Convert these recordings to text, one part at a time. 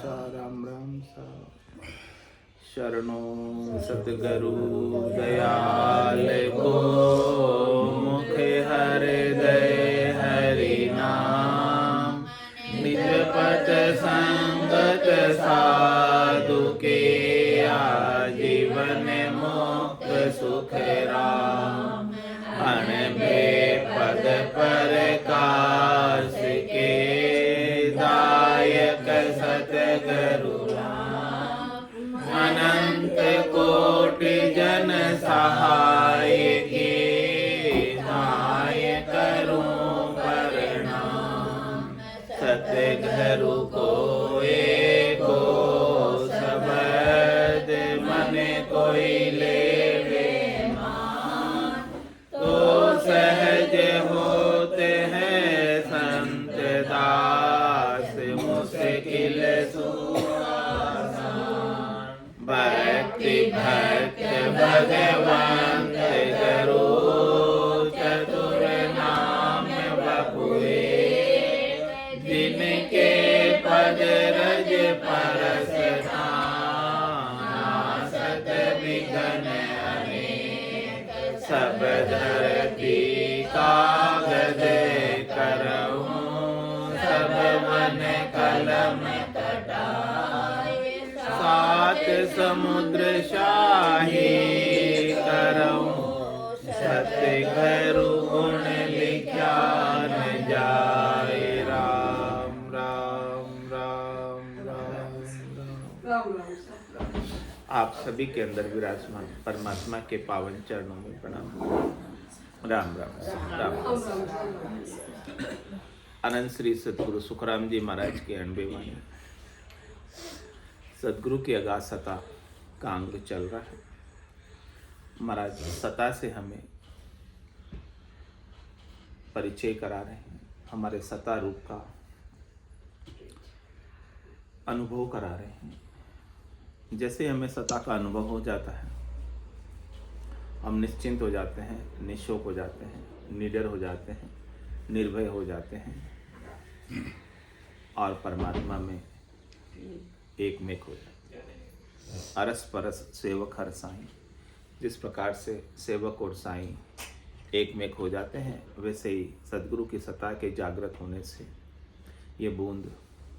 सा राम राम सा। शरणो सतगुरु दयाल को, मुख हृदय हरि नाम। निज पथ संगत साधु के, आजीवन मुक्त सुख राम। अण बेपद प्रकाश के, दायक सतगुरु राम। अनंत कोटि जन सहाय के, नाय करूं प्रणाम। सतगुरु को एको शब्द मन कोई लेवे मान। तो सहज होते हैं संत दास, मुश्किल सुआसान। भक्ति भक्त भगवंत गुरु, चतुर नाम बपुए। जिनके पद रज परस नासत विघ्न अनेक। सब धरती कागज करऊं, सब मन कलम कटाए। सात समुद्र शाही करऊं, सतगुरु गुण लिख्या न जाए। राम राम राम राम राम। आप सभी के अंदर विराजमान परमात्मा के पावन चरणों में प्रणाम। राम राम राम। अनंत श्री सतगुरु सुखराम जी महाराज के 90 वाणी। सतगुरु की अगाध सता का अंग चल रहा है। महाराज सता से हमें परिचय करा रहे हैं, हमारे सता रूप का अनुभव करा रहे हैं। जैसे हमें सता का अनुभव हो जाता है, हम निश्चिंत हो जाते हैं, निशोक हो जाते हैं, निडर हो जाते हैं, निर्भय हो जाते हैं और परमात्मा में एकमेक हो जाते हैं। अरस परस सेवक हर साईं। जिस प्रकार से सेवक और साईं एकमेक हो जाते हैं, वैसे ही सद्गुरु की सत्ता के जागृत होने से ये बूंद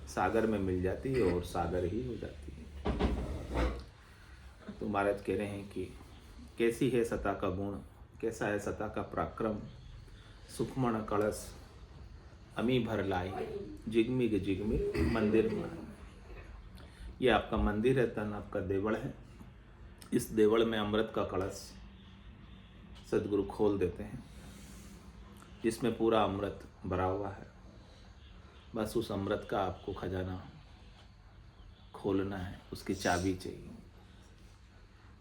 सागर में मिल जाती है और सागर ही हो जाती है। तो महाराज कह रहे हैं कि कैसी है सत्ता का गुण, कैसा है सत्ता का पराक्रम। सुखमण कलश अमी भर लाई, जिगमिग जिगमिग मंदिर में। ये आपका मंदिर है, तन आपका देवल है। इस देवल में अमृत का कलश सद्गुरु खोल देते हैं, जिसमें पूरा अमृत भरा हुआ है। बस उस अमृत का आपको खजाना खोलना है, उसकी चाबी चाहिए।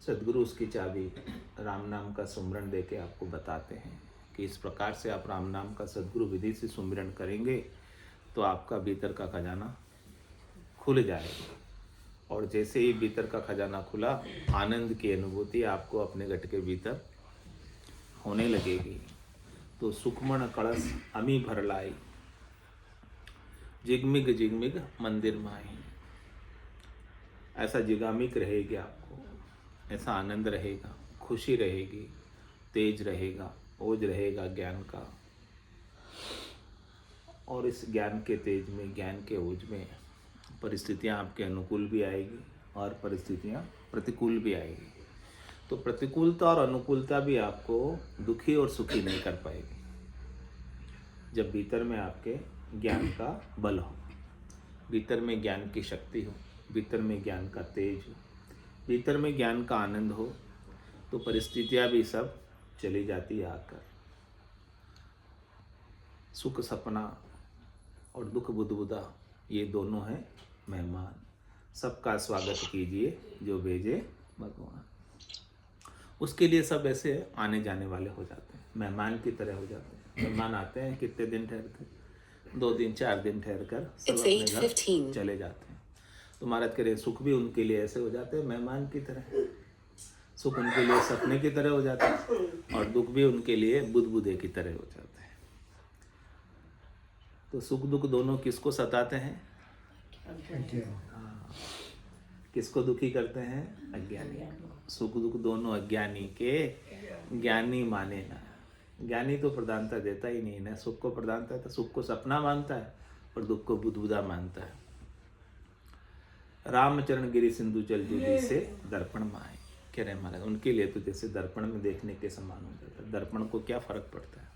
सद्गुरु उसकी चाबी राम नाम का सुमिरन दे के आपको बताते हैं कि इस प्रकार से आप राम नाम का सद्गुरु विधि से सुमिरन करेंगे तो आपका भीतर का खजाना खुल जाएगा। और जैसे ही भीतर का खजाना खुला, आनंद की अनुभूति आपको अपने घट के भीतर होने लगेगी। तो सुखमण कलश अमी भर लाई, जिगमिग जिगमिग मंदिर माही। ऐसा जिगामिक रहेगी आपको, ऐसा आनंद रहेगा, खुशी रहेगी, तेज रहेगा, ओज रहेगा ज्ञान का। और इस ज्ञान के तेज में, ज्ञान के ओज में परिस्थितियां आपके अनुकूल भी आएगी और परिस्थितियां प्रतिकूल भी आएगी। तो प्रतिकूलता और अनुकूलता भी आपको दुखी और सुखी नहीं कर पाएगी, जब भीतर में आपके ज्ञान का बल हो, भीतर में ज्ञान की शक्ति हो, भीतर में ज्ञान का तेज हो, भीतर में ज्ञान का आनंद हो। तो परिस्थितियां भी सब चली जाती है आकर। सुख सपना और दुख बुदबुदा, ये दोनों हैं मेहमान। सबका स्वागत कीजिए जो भेजे भगवान। उसके लिए सब ऐसे आने जाने वाले हो जाते हैं, मेहमान की तरह हो जाते हैं। मेहमान आते हैं, कितने दिन ठहरते, 2 दिन 4 दिन ठहर कर सब अपने घर चले जाते हैं। तो महाराज कह रहे सुख भी उनके लिए ऐसे हो जाते हैं मेहमान की तरह। सुख उनके लिए सपने की तरह हो जाता है और दुख भी उनके लिए बुदबुदे की तरह हो जाता है। तो सुख दुख दोनों किसको सताते हैं? किसको दुखी करते हैं? अज्ञानी। सुख दुख दोनों अज्ञानी के, ज्ञानी माने ना। ज्ञानी तो प्रधानता देता ही नहीं ना, सुख को प्रधानता, तो सुख को सपना मानता है और दुख को बुदबुदा मानता है। रामचरण गिरी सिंधु जल जूली से दर्पण माए, कह रहे महाराज, उनके लिए तो जैसे दर्पण में देखने के समान हो जाता है। दर्पण को क्या फर्क पड़ता है,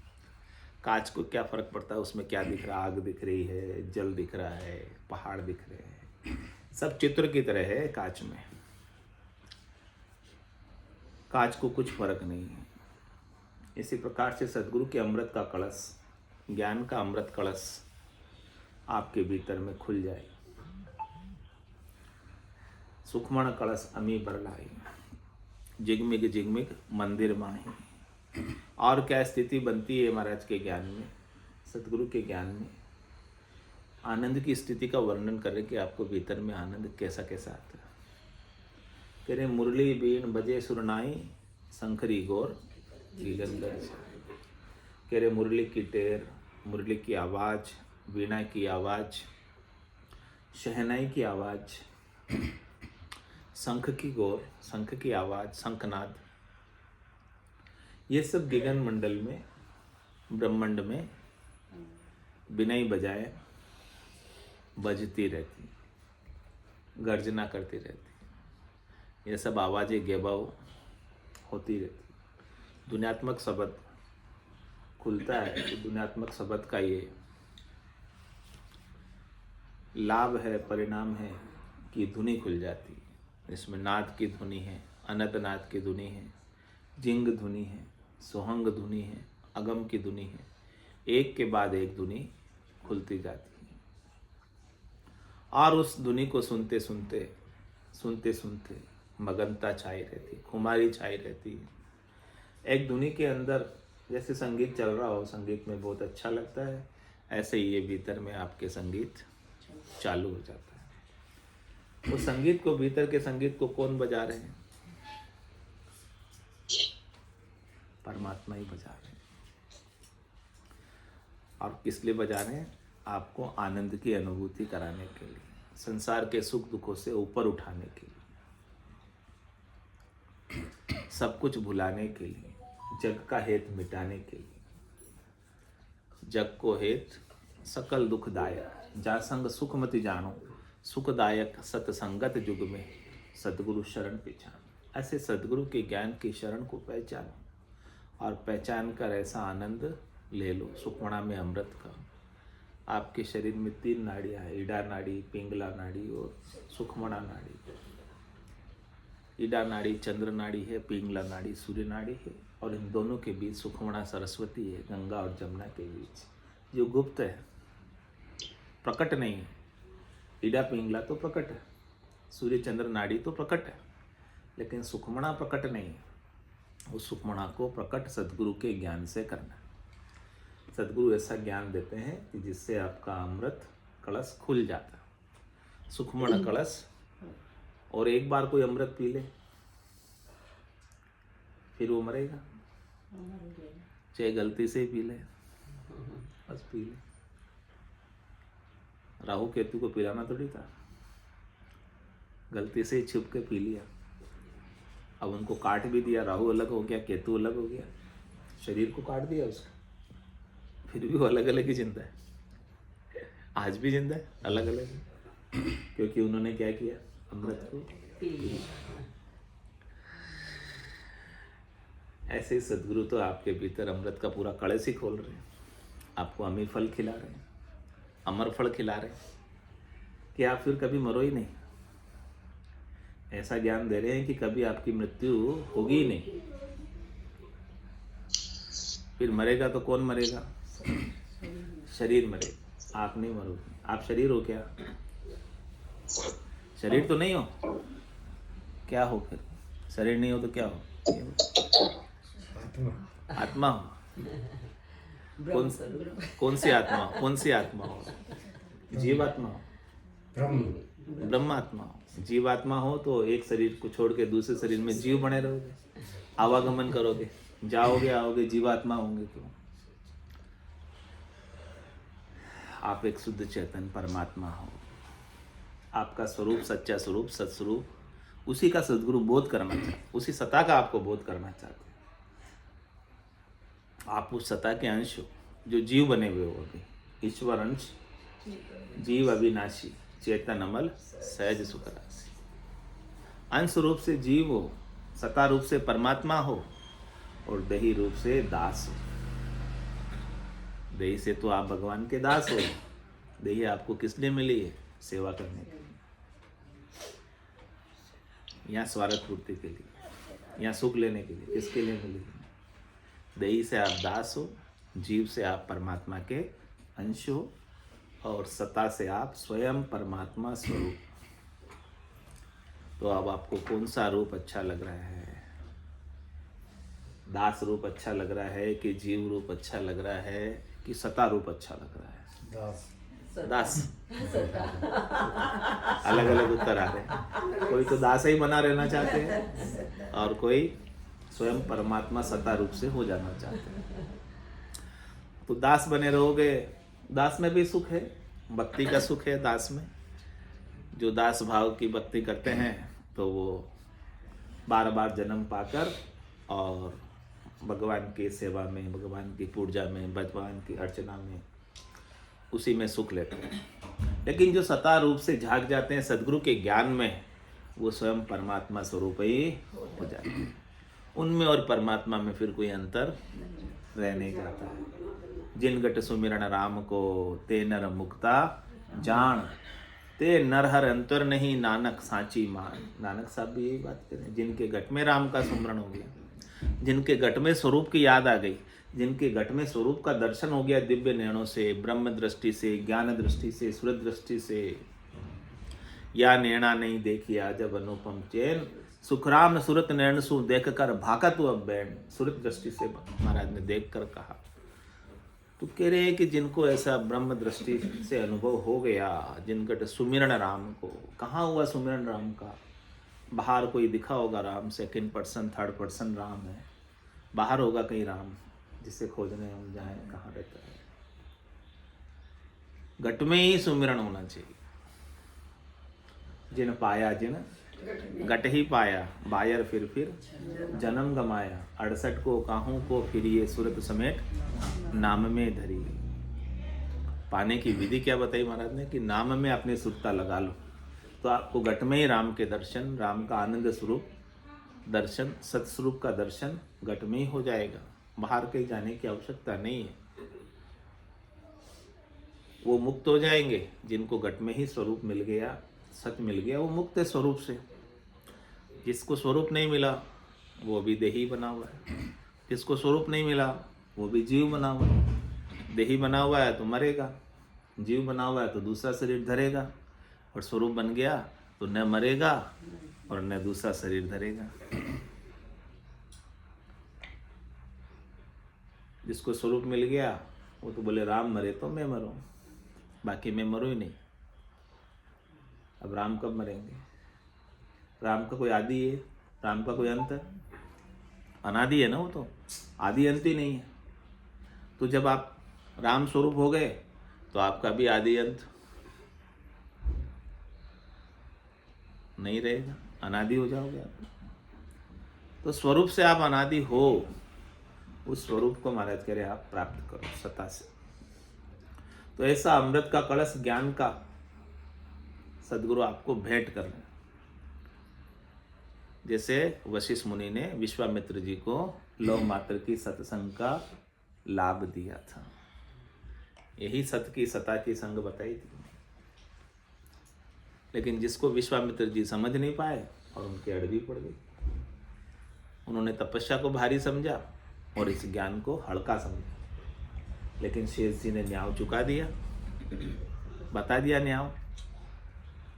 कांच को क्या फर्क पड़ता है, उसमें क्या दिख रहा है? आग दिख रही है, जल दिख रहा है, पहाड़ दिख रहे हैं, सब चित्र की तरह है कांच में। कांच को कुछ फर्क नहीं है। इसी प्रकार से सदगुरु के अमृत का कलश, ज्ञान का अमृत कलश आपके भीतर में खुल जाए। सुखमण कलश अमी बरलाई, जिगमिग जिगमिग मंदिर माही। और क्या स्थिति बनती है महाराज के ज्ञान में, सदगुरु के ज्ञान में? आनंद की स्थिति का वर्णन करें कि आपको भीतर में आनंद कैसा कैसा आता है। कह रहे मुरली बीन बजे सुरनाई, शंखरी गौर लीलंदर। कह रहे मुरली की टेर, मुरली की आवाज़, वीणा की आवाज़, शहनाई की आवाज़, शंख की गौर, शंख की आवाज़, शंखनाद, ये सब गगन मंडल में, ब्रह्मांड में बिना ही बजाए बजती रहती, गर्जना करती रहती। ये सब आवाज़ें गेबाव होती रहती। दुनियात्मक शब्द खुलता है तो दुनियात्मक शब्द का ये लाभ है, परिणाम है कि धुनी खुल जाती है। इसमें नाद की धुनी है, अनंत नाद की धुनी है, जिंग धुनी है, सोहंग धुनी है, अगम की धुनी है, एक के बाद एक धुनी खुलती जाती है। और उस धुनी को सुनते सुनते सुनते सुनते मगनता छाई रहती, खुमारी छाई रहती है। एक धुनी के अंदर जैसे संगीत चल रहा हो, संगीत में बहुत अच्छा लगता है, ऐसे ही ये भीतर में आपके संगीत चालू हो जाता है। उस संगीत को, भीतर के संगीत को कौन बजा रहे हैं? परमात्मा ही बजा रहे हैं। और किस लिए बजा रहे हैं? आपको आनंद की अनुभूति कराने के लिए, संसार के सुख दुखों से ऊपर उठाने के लिए, सब कुछ भुलाने के लिए, जग का हेत मिटाने के लिए। जग को हेत सकल दुखदायक, जा संग सुख मति जानो, सुखदायक सतसंगत युग में सदगुरु शरण पहचानो। ऐसे सदगुरु के ज्ञान की शरण को पहचानो और पहचान कर ऐसा आनंद ले लो सुखमणा में अमृत का। आपके शरीर में 3 नाड़ियाँ हैं, ईडा नाड़ी, पिंगला नाड़ी और सुखमणा नाड़ी। ईडा नाड़ी चंद्र नाड़ी है, पिंगला नाड़ी सूर्य नाड़ी है, और इन दोनों के बीच सुखमणा सरस्वती है, गंगा और जमुना के बीच, जो गुप्त है, प्रकट नहीं है। ईडा पिंगला तो प्रकट है, सूर्य चंद्र नाड़ी तो प्रकट है, लेकिन सुखमणा प्रकट नहीं है। उस सुखमणा को प्रकट सदगुरु के ज्ञान से करना। सदगुरु ऐसा ज्ञान देते हैं कि जिससे आपका अमृत कलश खुल जाता है, सुखमण कलश। और एक बार कोई अमृत पी ले फिर वो मरेगा, चाहे गलती से ही पी ले, बस पी ले। राहु केतु को पिलाना थोड़ी था, गलती से ही छुप के पी लिया। अब उनको काट भी दिया, राहु अलग हो गया, केतु अलग हो गया, शरीर को काट दिया उसका, फिर भी वो अलग अलग ही जिंदा है। आज भी जिंदा है, अलग अलग है, क्योंकि उन्होंने क्या किया? अमृत को पी लिया। ऐसे ही सदगुरु तो आपके भीतर अमृत का पूरा कलश ही खोल रहे हैं, आपको अमीर फल खिला रहे हैं, अमर फल खिला रहे हैं कि आप फिर कभी मरो ही नहीं। ऐसा ज्ञान दे रहे हैं कि कभी आपकी मृत्यु होगी ही नहीं। फिर मरेगा तो कौन मरेगा? शरीर मरेगा, आप नहीं मरोगे। आप शरीर हो क्या? शरीर तो नहीं हो, क्या हो फिर? शरीर नहीं हो तो क्या हो? आत्मा हो। कौन सी आत्मा? कौन सी आत्मा हो? जीवात्मा हो, ब्रह्मात्मा हो। जीवात्मा हो तो एक शरीर को छोड़ के दूसरे शरीर में जीव बने रहोगे, आवागमन करोगे, जाओगे आओगे, जीवात्मा होंगे। तो आप एक शुद्ध चेतन परमात्मा हो। आपका स्वरूप, सच्चा स्वरूप, सत्स्वरूप उसी का सदगुरु बोध करना चाहते, उसी सत्ता का आपको बोध करना चाहते हैं। आप उस सत्ता के अंश हो जो जीव बने हुए हो। अभी ईश्वर अंश जीव अविनाशी चेतन अमल सहज सुख राशि। अंश रूप से जीव हो, सत्ता रूप से परमात्मा हो और देही रूप से दास हो। देही से तो आप भगवान के दास हो। देही आपको किस लिए मिली है? सेवा करने के लिए, या स्वार्थ पूर्ति के लिए, या सुख लेने के लिए। किसके लिए मिली है? देही से आप दास हो, जीव से आप परमात्मा के अंश हो और सत्ता से आप स्वयं परमात्मा स्वरूप। तो अब आपको कौन सा रूप अच्छा लग रहा है? दास रूप अच्छा लग रहा है कि जीव रूप अच्छा लग रहा है कि सत्ता रूप अच्छा लग रहा है? दास। अलग अलग उत्तर आ रहे हैं। कोई तो दास ही बना रहना चाहते हैं और कोई स्वयं परमात्मा सत्ता रूप से हो जाना चाहते हैं। तो दास बने रहोगे, दास में भी सुख है, भक्ति का सुख है दास में। जो दास भाव की भक्ति करते हैं तो वो बार बार जन्म पाकर और भगवान की सेवा में, भगवान की पूजा में, भगवान की अर्चना में, उसी में सुख लेते हैं। लेकिन जो सत्ता रूप से झांक जाते हैं सदगुरु के ज्ञान में, वो स्वयं परमात्मा स्वरूप ही हो जाते हैं। उनमें और परमात्मा में फिर कोई अंतर रह नहीं जाता है। जिन गट सुमिरन राम को ते नर मुक्ता जान, ते नरहर अंतर नहीं नानक सांची मान। नानक साहब भी यही बात करें। जिनके गट में राम का सुमरण हो गया, जिनके गट में स्वरूप की याद आ गई, जिनके गट में स्वरूप का दर्शन हो गया दिव्य नयनों से, ब्रह्म दृष्टि से, ज्ञान दृष्टि से, सूरत दृष्टि से, या नैना नहीं देखिया जब अनुपम चैन, सुखराम सूरत नैन सु देख कर भाकत अब बैन। सूरत दृष्टि से महाराज ने देख कर कहा। तो कह रहे हैं कि जिनको ऐसा ब्रह्म दृष्टि से अनुभव हो गया, जिनका सुमिरन राम को, कहाँ हुआ सुमिरन राम का? बाहर कोई दिखा होगा Ram, second person third person Ram है, बाहर होगा कहीं राम जिसे खोजने हम जाएं, कहाँ रहता है? घट में ही सुमिरन होना चाहिए। जिन पाया जिन घट ही पाया, बायर फिर जन्म गमाया, 68 को काहू को फिर ये सूरत समेट नाम में धरी। पाने की विधि क्या बताई महाराज ने? कि नाम में अपनी सुरता लगा लो तो आपको घट में ही राम के दर्शन, राम का आनंद स्वरूप दर्शन, सत्स्वरूप का दर्शन घट में ही हो जाएगा। बाहर कहीं जाने की आवश्यकता नहीं है। वो मुक्त हो जाएंगे जिनको घट में ही स्वरूप मिल गया, सत्य मिल गया, वो मुक्त है स्वरूप से। जिसको स्वरूप नहीं मिला वो भी देही बना हुआ है, जिसको स्वरूप नहीं मिला वो भी जीव बना हुआ है। देही बना हुआ है तो मरेगा, जीव बना हुआ है तो दूसरा शरीर धरेगा, और स्वरूप बन गया तो न मरेगा और न दूसरा शरीर धरेगा। जिसको स्वरूप मिल गया वो तो बोले राम मरे तो मैं मरूं, बाकी मैं मरूं ही नहीं। अब राम कब मरेंगे? राम का कोई आदि है? राम का कोई अंत है? अनादि है ना, वो तो आदि अंत ही नहीं है। तो जब आप राम स्वरूप हो गए तो आपका भी आदि अंत नहीं रहेगा, अनादि हो जाओगे आप। तो स्वरूप से आप अनादि हो, उस स्वरूप को महाराज कह रहे आप प्राप्त करो सत्ता से। तो ऐसा अमृत का कलश ज्ञान का सदगुरु आपको भेंट कर रहे। जैसे वशिष्ठ मुनि ने विश्वामित्र जी को लौ मात्र की सत्संग का लाभ दिया था, यही सत्य की सत्ता की संग बताई थी। लेकिन जिसको विश्वामित्र जी समझ नहीं पाए और उनके अड़बी पड़ गई, उन्होंने तपस्या को भारी समझा और इस ज्ञान को हल्का समझा। लेकिन शेष जी ने न्याय चुका दिया, बता दिया न्याय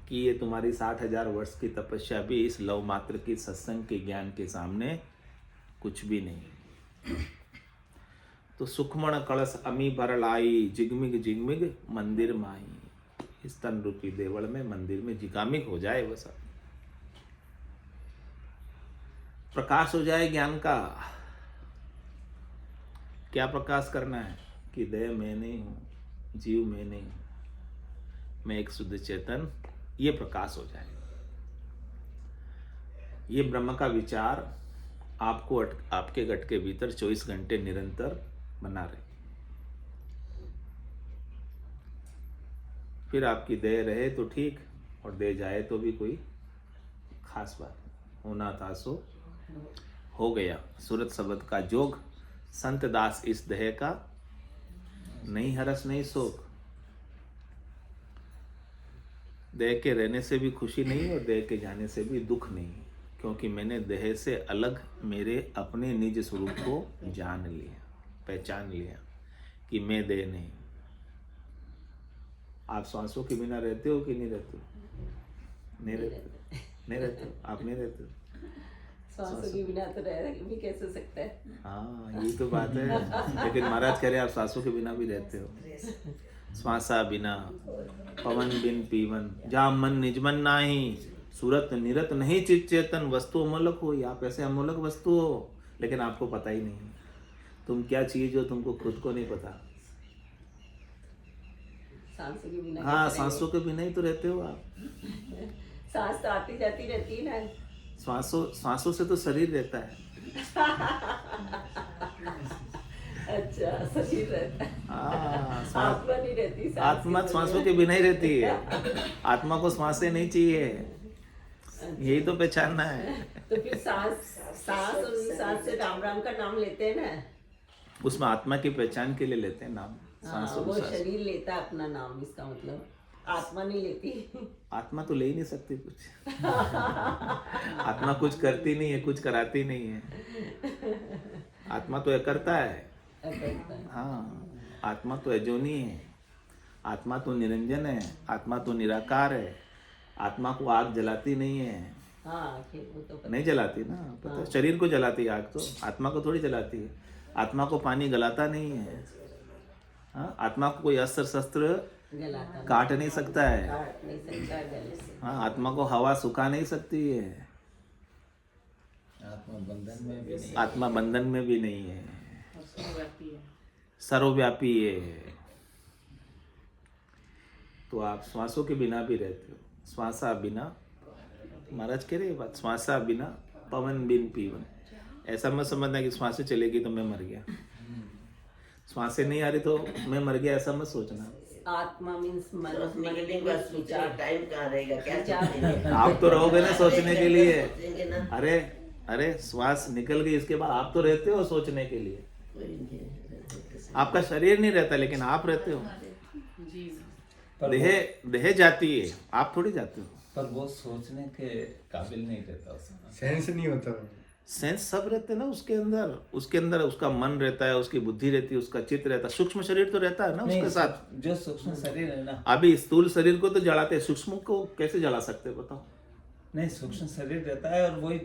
कि ये तुम्हारी 60,000 वर्ष की तपस्या भी इस लव मात्र की सत्संग के ज्ञान के सामने कुछ भी नहीं। तो सुखमण कलश अमी भर लाई, जिगमिग जिगमिग मंदिर माई। इस तन रूपी देवल में, मंदिर में जिगामिग हो जाए वो सब, प्रकाश हो जाए ज्ञान का। क्या प्रकाश करना है? कि देह मैं नहीं हूं, जीव मैं नहीं हूं, मैं एक शुद्ध चेतन, ये प्रकाश हो जाए। ये ब्रह्म का विचार आपको आपके गट के भीतर 24 घंटे निरंतर बना रहे। फिर आपकी देह रहे तो ठीक, और देह जाए तो भी कोई खास बात नहीं। होना था सो हो गया। सूरत शब्द का जोग, संत दास इस देह का नहीं हरस नहीं शोक। देह के रहने से भी खुशी नहीं और देह के जाने से भी दुख नहीं, क्योंकि मैंने देह से अलग मेरे अपने निज स्वरूप को जान लिया, पहचान लिया कि मैं देह नहीं। आप सांसों के बिना रहते हो कि नहीं रहते हो? नहीं रहते, नहीं रहते हो, आप नहीं रहते हो। सांसों के बिना तो रह भी कैसे सकता है? हाँ, यही तो बात है। लेकिन महाराज कह रहे आप सांसों के बिना भी रहते हो। श्वासा बिना पवन बिन पीवन, जा मन निजमन नाही, सूरत निरत नहीं चित चेतन, वस्तु अमोलक हो। आप ऐसे अमोलक वस्तु हो, लेकिन आपको पता ही नहीं तुम क्या चीज हो, तुमको खुद को नहीं पता। सांसों के बिना हाँ, सांसों के बिना ही तो रहते हो आप। सांस तो आती जाती रहती है ना। सांसों से तो शरीर रहता है। अच्छा, शरीर रहता है। हाँ, आत्मा नहीं रहती। आत्मा सांसों के बिना ही रहती है। आत्मा को सांसें नहीं चाहिए, यही तो पहचानना है। तो फिर सांस और सांस से राम राम का नाम लेते हैं ना, उसमें आत्मा की पहचान के लिए लेते हैं नाम। हाँ, वो शरीर लेता है अपना नाम, इसका मतलब आत्मा नहीं लेती। आत्मा तो ले ही नहीं सकती कुछ। आत्मा कुछ करती नहीं है, कुछ कराती नहीं है। आत्मा तो करता है। हाँ, आत्मा तो अजोनी है, आत्मा तो निरंजन है, आत्मा तो निराकार है। आत्मा को आग जलाती नहीं है। हाँ, वो तो नहीं जलाती ना, पता है। शरीर को जलाती है आग, तो आत्मा को थोड़ी जलाती है। आत्मा को पानी गलाता नहीं है। हाँ, आत्मा को कोई अस्त्र शस्त्र काट नहीं सकता है। हाँ, आत्मा को हवा सुखा नहीं सकती है। आत्मा बंधन में भी नहीं है, सर्वव्यापी है। तो आप श्वासों के बिना भी रहते हो। श्वासा बिना, महाराज कह रहे बात, श्वासा बिना पवन बिन पीवन। ऐसा मत समझना कि श्वासें चलेगी तो मैं मर गया, श्वासें नहीं आ रही तो मैं मर गया, ऐसा मत सोचना। आत्मा मीन्स मरने का विचार, टाइम कहाँ रहेगा? क्या आप तो रहोगे ना सोचने के लिए। अरे श्वास निकल गई, इसके बाद आप तो रहते हो सोचने के लिए। आपका शरीर नहीं रहता, लेकिन आप रहते हो। देह जाती है, आप थोड़ी जाते हो। पर वो सोचने के काबिल नहीं रहता, सेंस नहीं होता। सेंस सब रहते हैं ना उसके अंदर उसका मन रहता है, उसकी बुद्धि रहती है, उसका चित्त रहता है। सूक्ष्म शरीर तो रहता है ना उसके साथ। जो सूक्ष्म शरीर है ना, अभी स्थूल शरीर को तो जलाते हैं, सूक्ष्म को कैसे जला सकते हैं बताओ? नहीं, सूक्ष्म शरीर रहता है और वही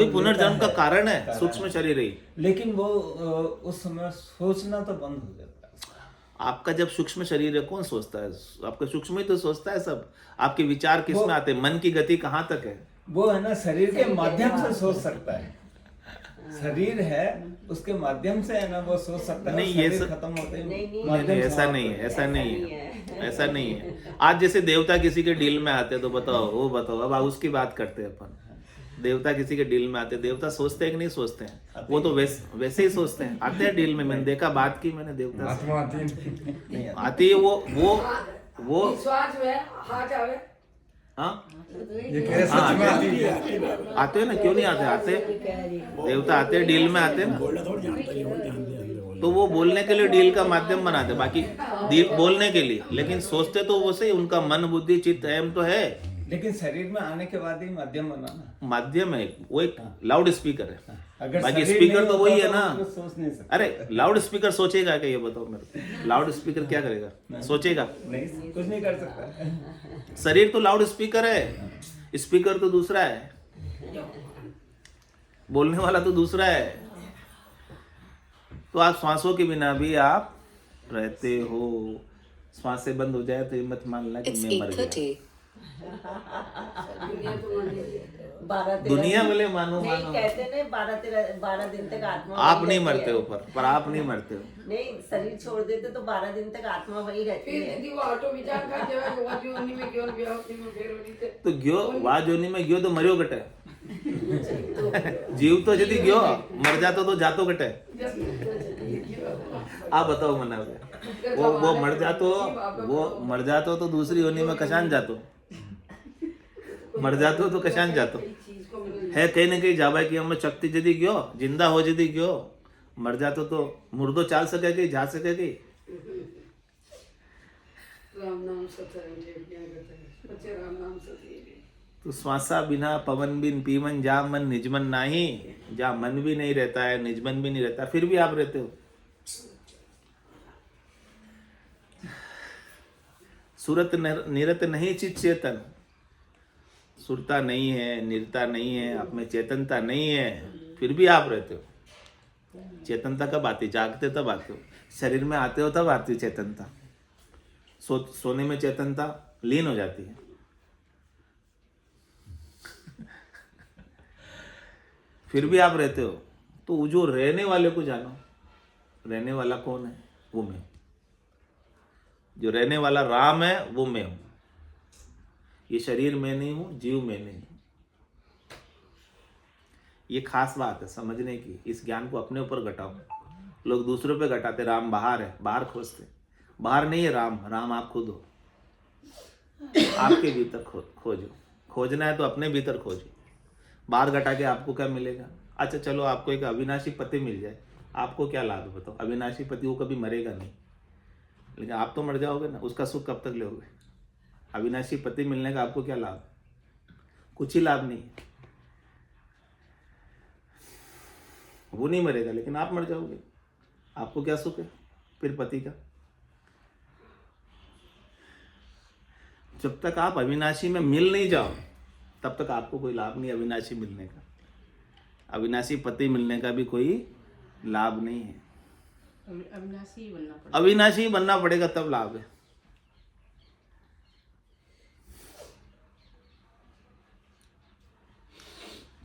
पुनर्जन्म का कारण है, सूक्ष्म शरीर ही। लेकिन वो उस समय सोचना तो बंद हो जाता है। आपका जब सूक्ष्म शरीर है, कौन सोचता है? आपका सूक्ष्म ही तो सोचता है सब। आपके विचार किस में आते हैं? मन की गति कहाँ तक है? वो है ना, शरीर के माध्यम से सोच सकता है। शरीर है, उसके माध्यम से है ना वो सोच सकता है। नहीं, ये खत्म होते हैं। नहीं, ऐसा नहीं है। आज जैसे देवता किसी के डील में आते तो बताओ, अब उसकी बात करते हैं अपन। देवता किसी के डील में आते, देवता सोचते हैं कि नहीं सोचते हैं? वो तो वैसे ही सोचते हैं, आते हैं डील में। मैंने देखा, बात की मैंने देवता आत्मा आती है। वो आते हैं ना, क्यों नहीं आते? देवता आते हैं, डील में आते हैं ना। तो वो बोलने के लिए डील का माध्यम बनाते, बाकी बोलने के लिए। लेकिन सोचते तो वो से उनका मन बुद्धि चित्त अहम तो है। लेकिन शरीर में आने के बाद ही माध्यम बनाना, माध्यम है वो, एक लाउड स्पीकर है। अगर बाकी स्पीकर तो वही है ना। सोच नहीं सकता। अरे लाउड स्पीकर सोचेगा क्या? ये बताओ मेरे को। लाउड स्पीकर क्या करेगा? सोचेगा नहीं, कुछ नहीं कर सकता। शरीर तो लाउड स्पीकर है, स्पीकर तो दूसरा है, बोलने वाला तो दूसरा है। तो आप श्वासों के बिना भी आप रहते हो। श्वासें बंद हो जाए तो ये मत मानना कि मैं मर गया। दुनिया वाले मानो कहते हैं 12 दिन तक आत्मा। आप नहीं मरते हो, पर आप नहीं मरते हो। नहीं, शरीर छोड़ देते तो 12 दिन तक आत्मा वही रहती है। तो ग्यो वाह जोनी में ग्यो तो मरियो कटे। जीव तो यदि गयो मर जातो तो जातो कटे। आप बताओ मना वो मर जातो तो दूसरी योनि में कशान जातो, मर जातो तो कशान जातो है कहीं ना कहीं जावा कि हमें शक्ति यदि गयो जिंदा हो यदि गयो मर जातो तो मुर्दो चाल सके कि जा सके कि राम नाम सत्य राम नाम सत्य। तो श्वासा बिना पवन बिन पीवन जा मन निजमन नाही, जा मन भी नहीं रहता है निजमन भी नहीं रहता, फिर भी आप रहते हो। सुरत निरत नहीं चित चेतन, सुरता नहीं है, निरता नहीं है, आप में चेतनता नहीं है, फिर भी आप रहते हो। चेतनता कब आती? जागते तब आते हो, शरीर में आते हो तब आती चेतनता। सोने में चेतनता लीन हो जाती है। फिर भी आप रहते हो। तो जो रहने वाले को जानो, रहने वाला कौन है? वो मैं। जो रहने वाला राम है वो मैं हूं। ये शरीर में नहीं हूं, जीव में नहीं हूं। ये खास बात है समझने की। इस ज्ञान को अपने ऊपर घटाओ। लोग दूसरों पे घटाते, राम बाहर है, बाहर खोजते। बाहर नहीं है राम, राम आप खुद हो। आपके भीतर खोजो। खोजना है तो अपने भीतर खोजो। बाहर घटा के आपको क्या मिलेगा? अच्छा चलो आपको एक अविनाशी पति मिल जाए, आपको क्या लाभ है बताओ? अविनाशी पति वो कभी मरेगा नहीं, लेकिन आप तो मर जाओगे ना। उसका सुख कब तक लोगे? अविनाशी पति मिलने का आपको क्या लाभ? कुछ ही लाभ नहीं। वो नहीं मरेगा लेकिन आप मर जाओगे। आपको क्या सुख है फिर पति का? जब तक आप अविनाशी में मिल नहीं जाओ तब तक आपको कोई लाभ नहीं अविनाशी मिलने का। अविनाशी पति मिलने का भी कोई लाभ नहीं है। अविनाशी बनना पड़ेगा। अविनाशी बनना पड़ेगा तब लाभ है।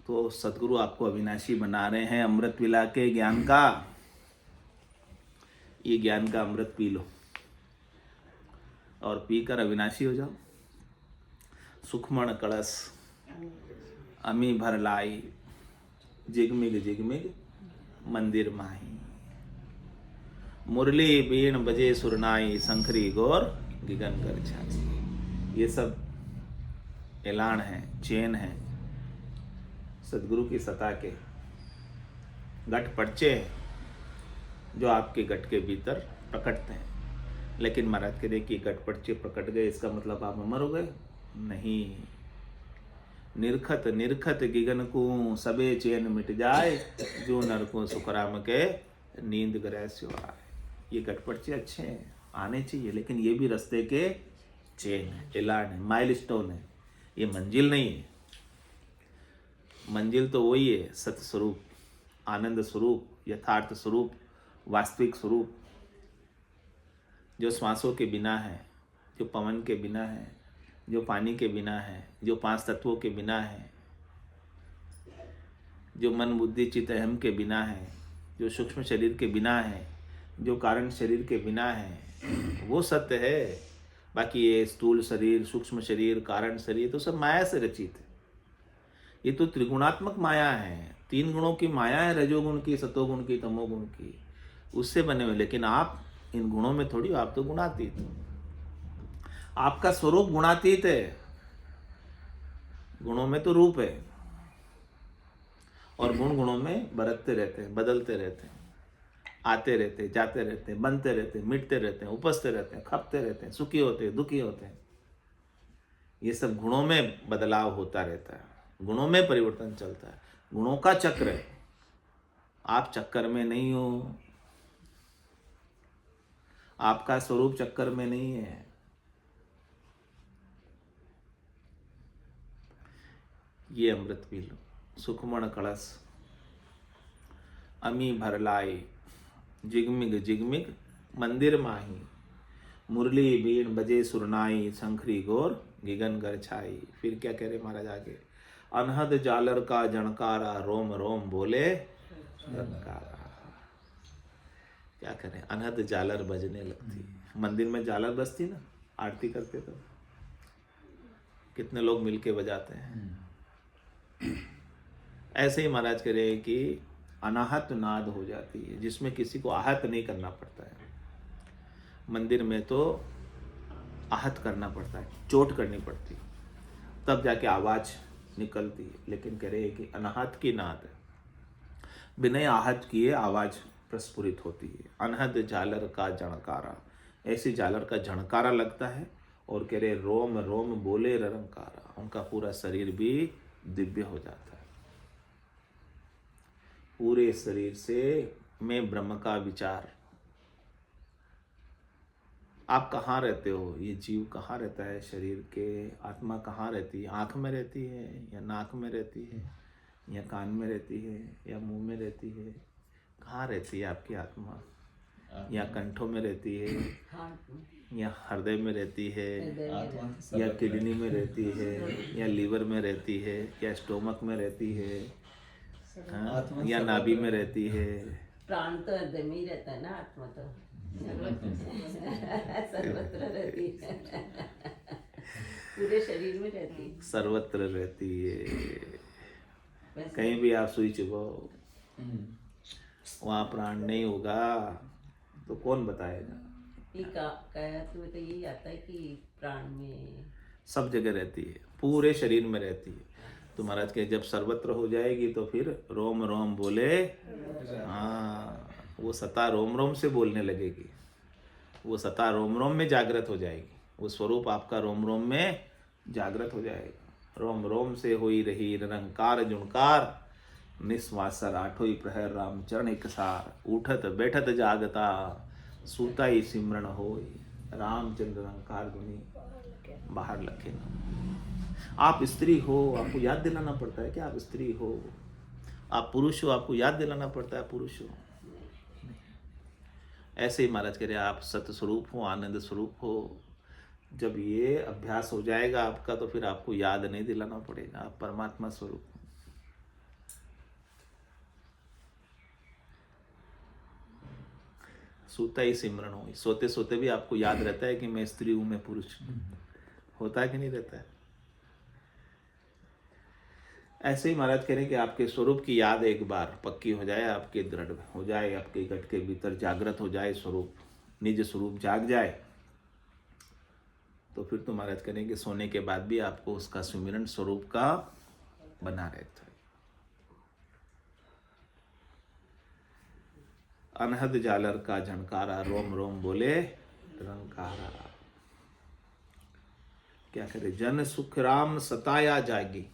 तो सदगुरु आपको अविनाशी बना रहे हैं अमृत पिला के ज्ञान का। ये ज्ञान का अमृत पी लो और पीकर अविनाशी हो जाओ। सुखमण कलश अमी भर लाई, जिगमिग जिगमिग मंदिर माही। मुरली बीण बजे सुरनाई, शंखरी गौर गिगन कर छाई। ये सब ऐलान है, चेन है सदगुरु की सता के। गट पर्चे जो आपके गट के भीतर प्रकटते हैं। लेकिन महाराज के देखिए गट पर्चे प्रकट गए इसका मतलब आप अमर हो गए? नहीं। निरखत निरखत गिगन को सबे चैन मिट जाए, जो नर को सुखराम के नींद ग्रह सिवाय। ये गटपर्चे अच्छे हैं, आने चाहिए, लेकिन ये भी रास्ते के चेन है, ऐलान है, माइलस्टोन है। ये मंजिल नहीं है। मंजिल तो वही है, सत्य स्वरूप, आनंद स्वरूप, यथार्थ स्वरूप, वास्तविक स्वरूप, जो श्वासों के बिना है, जो पवन के बिना है, जो पानी के बिना है, जो 5 तत्वों के बिना है, जो मन बुद्धि चित्त अहम के बिना है, जो सूक्ष्म शरीर के बिना है, जो कारण शरीर के बिना है, वो सत्य है। बाकी ये स्थूल शरीर, सूक्ष्म शरीर, कारण शरीर तो सब माया से रचित है। ये तो त्रिगुणात्मक माया है, 3 गुणों की माया है, रजोगुण की, सतोगुण की, तमोगुण की, उससे बने हुए। लेकिन आप इन गुणों में थोड़ी, आप तो गुणातीत हो। आपका स्वरूप गुणातीत है, गुणों में तो रूप है, और गुण गुणों में बरतते रहते हैं, बदलते रहते हैं, आते रहते हैं, जाते रहते हैं, बनते रहते हैं, मिटते रहते हैं, उपजते रहते हैं, खपते रहते हैं, सुखी होते हैं, दुखी होते हैं। ये सब गुणों में बदलाव होता रहता है, गुणों में परिवर्तन चलता है, गुणों का चक्र है। आप चक्कर में नहीं हो, आपका स्वरूप चक्कर में नहीं है। ये अमृत पी लो। सुखमण कलश अमी भर लाई, जिगमिग जिगमिग मंदिर माही। मुरली बीण बजे सुरनाई, शंखरी गौर गिगन गर छाई। फिर क्या कह रहे महाराज आगे? अनहद जालर का जणकारा, रोम रोम बोले रंकारा। क्या करें, अनहद जालर बजने लगती। मंदिर में जालर बजती ना, आरती करते तो कितने लोग मिलके बजाते हैं। ऐसे ही महाराज कह रहे हैं कि अनाहत नाद हो जाती है, जिसमें किसी को आहत नहीं करना पड़ता है। मंदिर में तो आहत करना पड़ता है, चोट करनी पड़ती है, तब जाके आवाज निकलती है। लेकिन कह रहे हैं कि अनाहत की नाद है, बिना आहत किए आवाज प्रस्फुरित होती है। अनहद झालर का झणकारा, ऐसी झालर का झणकारा लगता है। और कह रहे रोम रोम बोले ररंकारा, उनका पूरा शरीर भी दिव्य हो जाता है। पूरे शरीर से मैं ब्रह्म का विचार। आप कहाँ रहते हो, ये जीव कहाँ रहता है शरीर के, आत्मा कहाँ रहती है, आँख में रहती है या नाक में रहती है या कान में रहती है या मुंह में रहती है, कहाँ रहती है आपकी आत्मा? या कंठों में रहती है या हृदय में रहती है या किडनी में रहती है या लीवर में रहती है या स्टोमक में रहती है, हाँ? या नाभि में रहती है? प्राण तो हृदय में ही रहता है ना, आत्मा तो सर्वत्र रहती है, पूरे शरीर में रहती है, सर्वत्र रहती है। कहीं भी आप सुई चुकाओ, वहाँ प्राण नहीं होगा तो कौन बताएगा? तुम्हें तो यही आता है कि प्राण में सब जगह रहती है, पूरे शरीर में रहती है। तो महाराज के जब सर्वत्र हो जाएगी तो फिर रोम रोम बोले, हाँ, वो सता रोम रोम से बोलने लगेगी, वो सता रोम रोम में जागृत हो जाएगी, वो स्वरूप आपका रोम रोम में जागृत हो जाएगा। रोम रोम से होई रही निरंकार जुणकार, निस्वासर आठोई प्रहर राम चरण एक सार, उठत बैठत जागता सूता ही सिमरण होई, रामचंद्र रंकार गुनी बाहर लखे ना। आप स्त्री हो, आपको याद दिलाना पड़ता है कि आप स्त्री हो। आप पुरुष हो, आपको याद दिलाना पड़ता है पुरुष हो। ऐसे ही महाराज कह रहे आप सत्य स्वरूप हो, आनंद स्वरूप हो। जब ये अभ्यास हो जाएगा आपका तो फिर आपको याद नहीं दिलाना पड़ेगा, आप परमात्मा स्वरूप हो। सोता ही सिमरण हो, सोते सोते भी आपको याद रहता है कि मैं स्त्री हूं, मैं पुरुष हूं। होता है कि नहीं रहता है? ऐसे ही महाराज कह रहे हैं कि आपके स्वरूप की याद एक बार पक्की हो जाए, आपके दृढ़ हो जाए, आपके गट के भीतर जागृत हो जाए, स्वरूप निज स्वरूप जाग जाए, तो फिर तो महाराज कह रहे हैं कि सोने के बाद भी आपको उसका सुमिरन स्वरूप का बना रहता है। अनहद जालर का झनकारा, रोम रोम बोले रंकारा। क्या करे, जन सुख राम सताया जागी।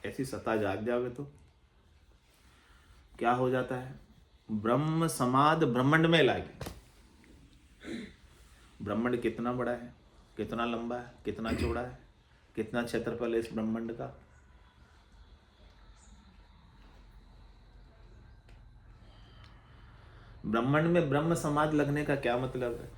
ऐसी सता जाग जावे तो क्या हो जाता है? ब्रह्म समाद ब्रह्मांड में लागे। ब्रह्मांड कितना बड़ा है, कितना लंबा है, कितना चौड़ा है, कितना क्षेत्रफल है इस ब्रह्मांड का? ब्रह्मांड में ब्रह्म समाज लगने का क्या मतलब है?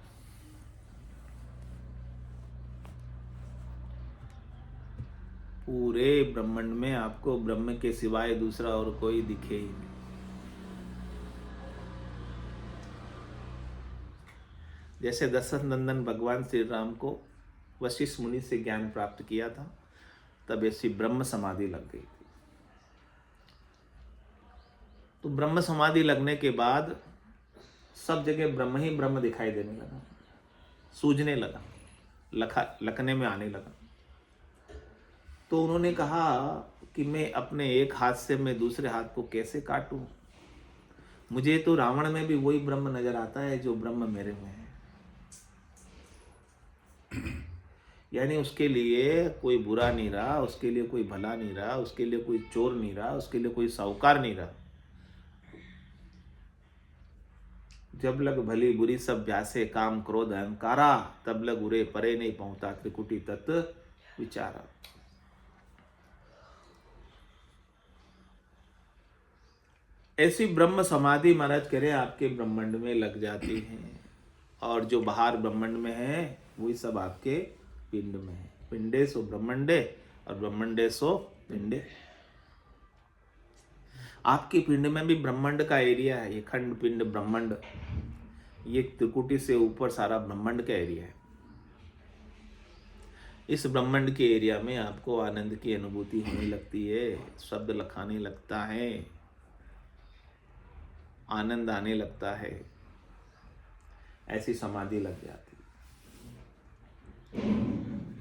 पूरे ब्रह्मांड में आपको ब्रह्म के सिवाय दूसरा और कोई दिखे ही नहीं। जैसे दशरथ नंदन भगवान श्री राम को वशिष्ठ मुनि से ज्ञान प्राप्त किया था, तब ऐसी ब्रह्म समाधि लग गई थी। तो ब्रह्म समाधि लगने के बाद सब जगह ब्रह्म ही ब्रह्म दिखाई देने लगा, सूझने लगा, लखने में आने लगा। तो उन्होंने कहा कि मैं अपने एक हाथ से मैं दूसरे हाथ को कैसे काटूं? मुझे तो रावण में भी वही ब्रह्म नजर आता है जो ब्रह्म मेरे में है। यानी उसके लिए कोई बुरा नहीं रहा, उसके लिए कोई भला नहीं रहा, उसके लिए कोई चोर नहीं रहा, उसके लिए कोई साहूकार नहीं रहा। जब लग भली बुरी सब व्यासे काम क्रोध अहंकारा, तब लग उरे परे नहीं पहुंचा त्रिकुटी तत्व विचारा। ऐसी ब्रह्म समाधि महाराज कह रहे आपके ब्रह्मांड में लग जाती है, और जो बाहर ब्रह्मांड में है वही सब आपके पिंड में है। पिंडे सो ब्रह्मांडे और ब्रह्मांडे सो पिंडे। आपके पिंड में भी ब्रह्मांड का एरिया है, ये खंड पिंड ब्रह्मांड, ये त्रिकुटी से ऊपर सारा ब्रह्मांड का एरिया है। इस ब्रह्मांड के एरिया में आपको आनंद की अनुभूति होने लगती है, शब्द लखाने लगता है, आनंद आने लगता है, ऐसी समाधि लग जाती है।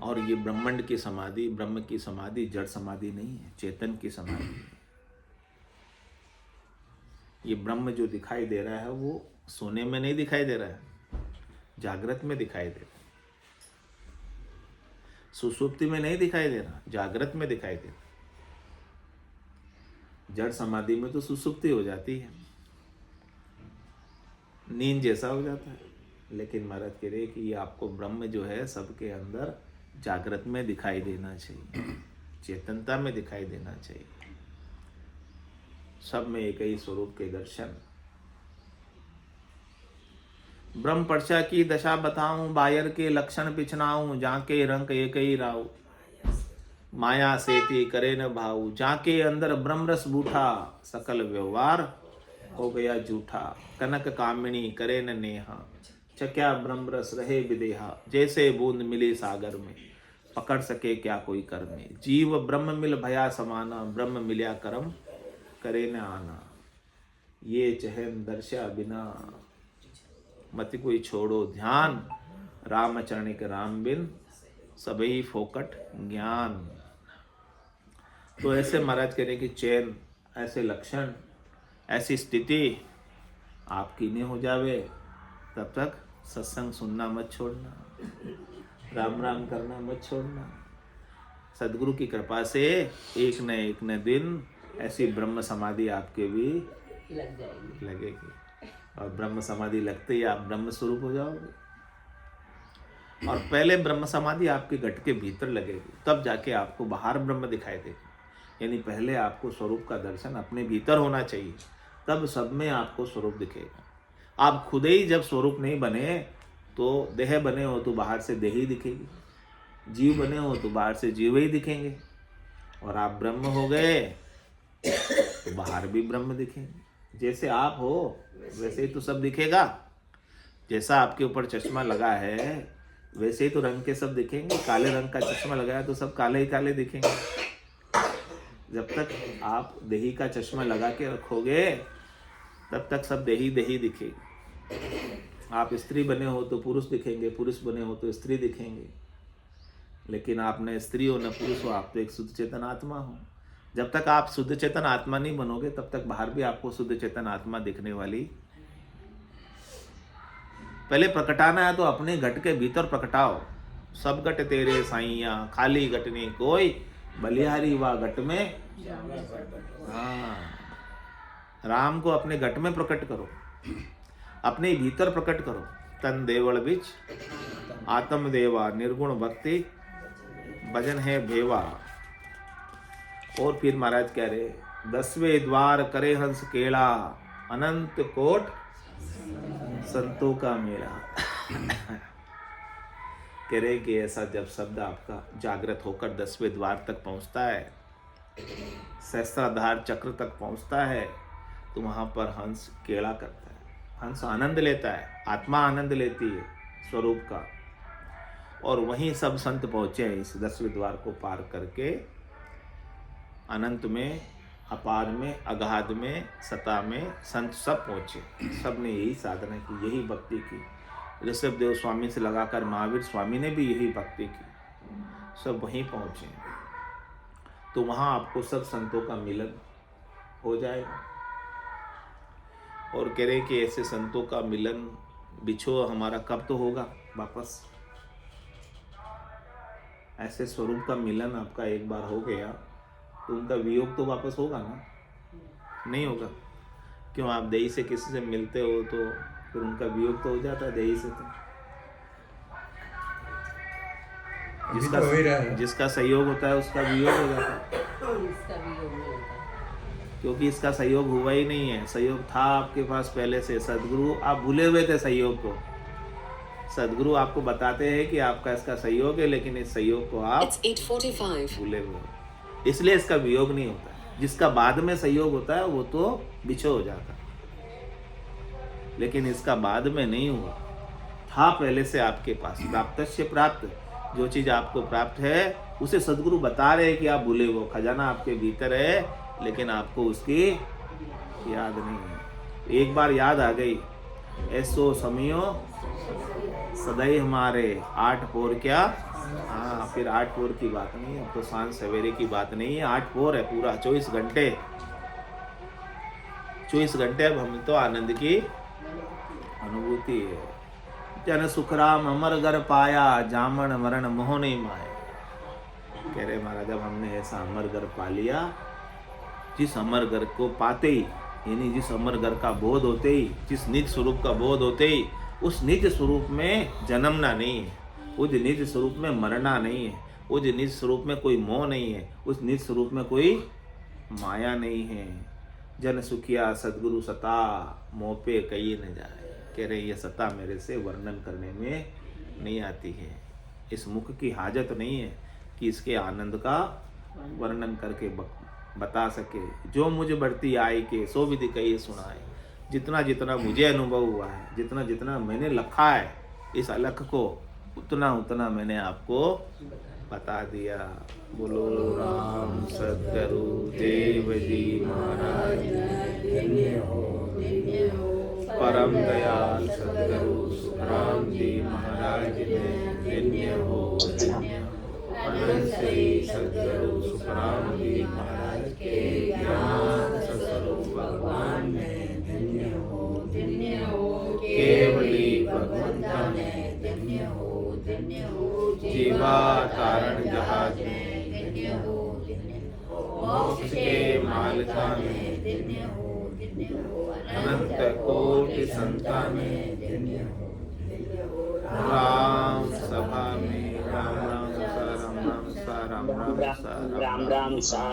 और ये ब्रह्मांड की समाधि, ब्रह्म की समाधि जड़ समाधि नहीं है, चेतन की समाधि है। ये ब्रह्म जो दिखाई दे रहा है वो सोने में नहीं दिखाई दे रहा है, जागृत में दिखाई दे रहा है। सुसुप्ति में नहीं दिखाई दे रहा, जागृत में दिखाई दे रहा। जड़ समाधि में तो सुसुप्ति हो जाती है, नींद जैसा हो जाता है। लेकिन महाराज कह रहे कि ये आपको ब्रह्म जो है सबके अंदर जागृत में दिखाई देना चाहिए, चेतनता में दिखाई देना चाहिए। सब में एक ही स्वरूप के दर्शन। ब्रह्म पर्चा की दशा बताऊं, बायर के लक्षण पिछनाऊं, जाके रंग एक ही राव, माया सेती करे न भाऊ, जाके अंदर ब्रह्म रस बूठा, सकल व्यवहार हो गया झूठा, कनक कामिनी करे न नेहा, चक्या ब्रह्म रस रहे विदेहा, जैसे बूंद मिली सागर में, पकड़ सके क्या कोई कर में, जीव ब्रह्म मिल भया समाना, ब्रह्म मिल्या करम करे न आना, ये चहन दर्शा बिना, मत कोई छोड़ो ध्यान, राम चरणिक राम बिन, सबई फोकट ज्ञान। तो ऐसे महाराज कह रहे कि चैन, ऐसे लक्षण, ऐसी स्थिति आपकी नहीं हो जावे तब तक सत्संग सुनना मत छोड़ना, राम राम करना मत छोड़ना। सदगुरु की कृपा से एक न दिन ऐसी ब्रह्म समाधि आपके भी लग जाएगी, लगेगी। और ब्रह्म समाधि लगते ही आप ब्रह्म स्वरूप हो जाओगे। और पहले ब्रह्म समाधि आपके घट के भीतर लगेगी, तब जाके आपको बाहर ब्रह्म दिखाई देगा। यानी पहले आपको स्वरूप का दर्शन अपने भीतर होना चाहिए, तब सब में आपको स्वरूप दिखेगा। आप खुद ही जब स्वरूप नहीं बने तो देह बने हो तो बाहर से देह ही दिखेगी, जीव बने हो तो बाहर से जीव ही दिखेंगे। और आप ब्रह्म हो गए तो बाहर भी ब्रह्म दिखेंगे। जैसे आप हो वैसे ही तो सब दिखेगा। जैसा आपके ऊपर चश्मा लगा है वैसे ही तो रंग के सब दिखेंगे। काले रंग का चश्मा लगाया तो सब काले ही काले दिखेंगे। जब तक आप देही का चश्मा लगा के रखोगे तब तक सब देही देही दिखेगी। आप स्त्री बने हो तो पुरुष दिखेंगे, पुरुष बने हो तो स्त्री दिखेंगे। लेकिन आप न स्त्री हो न पुरुष हो, आप तो एक शुद्ध चेतन आत्मा हो। जब तक आप शुद्ध चेतन आत्मा नहीं बनोगे तब तक बाहर भी आपको शुद्ध चेतन आत्मा दिखने वाली। पहले प्रकटाना है तो अपने घट के भीतर प्रकटाओ। सब घट तेरे साइया, खाली घट नहीं कोई, बलिहारी वा घट में। हाँ, राम को अपने घट में प्रकट करो, अपने भीतर प्रकट करो। तन देवल बिच आत्म देवा, निर्गुण भक्ति भजन है भेवा। और फिर महाराज कह रहे 10वें द्वार करे हंस केला, अनंत कोट संतों का मेला। कह रहे कि ऐसा जब शब्द आपका जागृत होकर 10वें द्वार तक पहुंचता है, सहस्त्राधार चक्र तक पहुंचता है, तो वहां पर हंस केला करता है। हंस आनंद लेता है, आत्मा आनंद लेती है स्वरूप का। और वहीं सब संत पहुंचे हैं इस 10वें द्वार को पार करके। अनंत में, अपार में, अगाध में, सता में संत सब पहुंचे। सब ने यही साधना की, यही भक्ति की। ऋषभ देव स्वामी से लगाकर महावीर स्वामी ने भी यही भक्ति की। सब वहीं पहुंचे। तो वहां आपको सब संतों का मिलन हो जाएगा। और कह रहे कि ऐसे संतों का मिलन बिछो हमारा कब तो होगा वापस। ऐसे स्वरूप का मिलन आपका एक बार हो गया तो उनका वियोग तो वापस होगा ना? नहीं होगा। क्यों? आप देही से किसी से मिलते हो तो फिर उनका वियोग तो हो जाता है देही से। तो जिसका सहयोग होता है उसका वियोग हो जाता है। इसका भी योग नहीं होता, क्योंकि इसका सहयोग हुआ ही नहीं है। सहयोग था आपके पास पहले से। सदगुरु, आप भूले हुए थे सहयोग को। सदगुरु आपको बताते हैं कि आपका इसका सहयोग है, लेकिन इस सहयोग को आप भूले हुए हो, इसलिए इसका वियोग नहीं होता है। जिसका बाद में सहयोग होता है वो तो बिछो हो जाता है, लेकिन इसका बाद में नहीं हुआ, था पहले से आपके पास। प्राप्त से प्राप्त, जो चीज आपको प्राप्त है उसे सदगुरु बता रहे हैं कि आप भूले, वो खजाना आपके भीतर है लेकिन आपको उसकी याद नहीं है। एक बार याद आ गई, ऐसो समियो सदैव हमारे 8 पोर क्या, हाँ फिर 8 पोर की बात नहीं है, तो सांझ सवेरे की बात नहीं है, 8 पोर है पूरा 24 घंटे। 24 घंटे अब हमें तो आनंद की अनुभूति है। जन सुखराम अमर घर पाया, जामन मरण मोह नहीं माया। कह रहे महाराज जब हमने ऐसा अमर घर पा लिया, जिस अमर घर को पाते ही, यानी जिस अमर घर का बोध होते ही, जिस निज स्वरूप का बोध होते ही, उस निज स्वरूप में जन्मना नहीं है, उस निज स्वरूप में मरना नहीं है, उस निज स्वरूप में कोई मोह नहीं है, उस निज स्वरूप में कोई माया नहीं है। जन सुखिया सदगुरु सता, मोह पे कही न जाए। कह रहे ये सता मेरे से वर्णन करने में नहीं आती है, इस मुख की हाजत नहीं है कि इसके आनंद का वर्णन करके बता सके। जो मुझे बढ़ती आई के सो विधि कही सुनाए। जितना जितना मुझे अनुभव हुआ है, जितना जितना मैंने लिखा है इस अलख को, उतना उतना मैंने आपको बता दिया। बोलो राम सद्गुरु देव जी महाराज, परम दयाल सद्गुरु सुखराम जी महाराज धन्य हो, धन्य हो। अनंत श्री सद्गुरु सुखराम जी महाराज के ज्ञान स्वरूप भगवान ने धन्य हो, धन्य हो। केवली भगवंता ने धन्य हो, धन्य हो। जीवा तारण जहाज में धन्य हो, धन्य हो। मोक्ष के मालिका ने धन्य हो, धन्य हो। अनंत कोटि संतान ने धन्य हो, धन्य हो। राम सभा में राम राम सा राम राम सा राम राम सा राम राम सा।